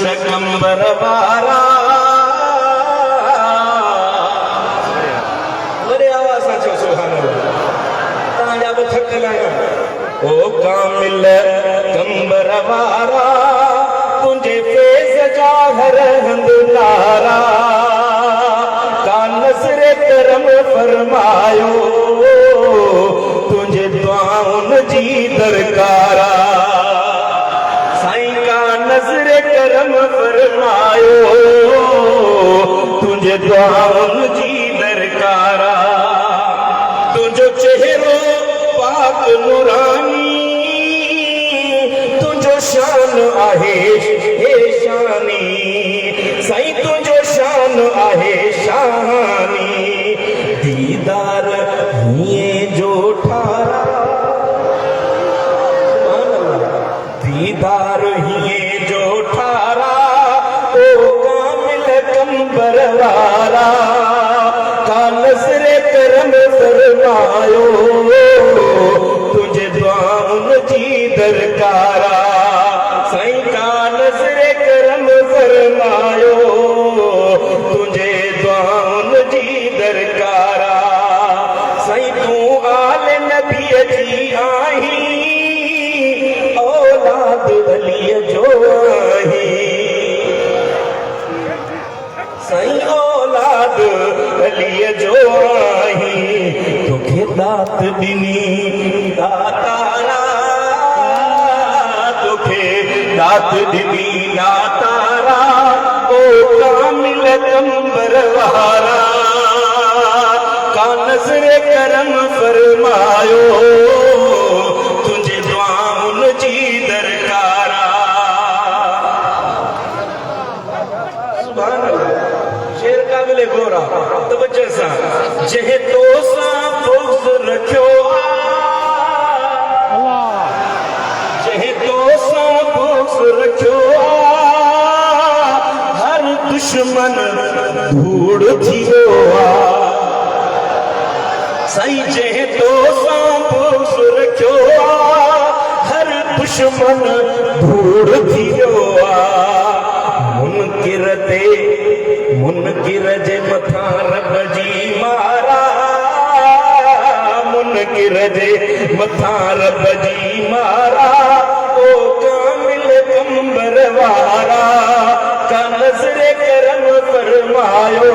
कंबर वारा वरे आवाज सां चओ सुभान अल्लाह तव्हांजा बि थकियल आहियो ओ कामिल कंबर वारा तुंहिंजे फेस जा हर हंधि नारा का नज़र करम फरमायो तुंहिंजे दुआउनि जी दरकारा साईं का नज़र करम फरमायो तुंहिंजे दुआउनि जी दरकारा तुंहिंजो चेहरो पाक नूरानी तुंहिंजो शान आहे शानी साईं तुंहिंजो शान आहे शानी दीदार हीअं जो ठारा दीदार हीअं जो ठारा ओ कामिल कंबर वारा का नज़र करम फरमायो तुंहिंजे दुआउनि जी दरकारा साईं का नज़र करम फरमायो तुंहिंजे दुआउनि जी दरकारा साईं तूं आल नबीअ जी आहीं औलाद अलीअ जो आहीं साईं औलाद अलीअ जो आहीं तोखे दात ॾिनी दातारा तोखे दात ॾिनी दातारा ओ कामिल कंबर वारा का नज़र करम फरमायो तुंहिंजे दुआउनि जी दरकारा सुभान अल्लाह शेर काबिल गोरा तवज्जो सां जंहिं तो सां बुग़्ज़ रखियो जंहिं तो सां बुग़्ज़ रखियो हर दुश्मन धूड़ थी वियो साईं जंहिं तो सां बुग़्ज़ रखियो हर दुश्मन धूड़ थी वियो मुनकिर जे मथां रब जी मारा मुनकिर जे मथां रब जी मारा ओ कामिल कंबर वारा का नज़र करम फरमायो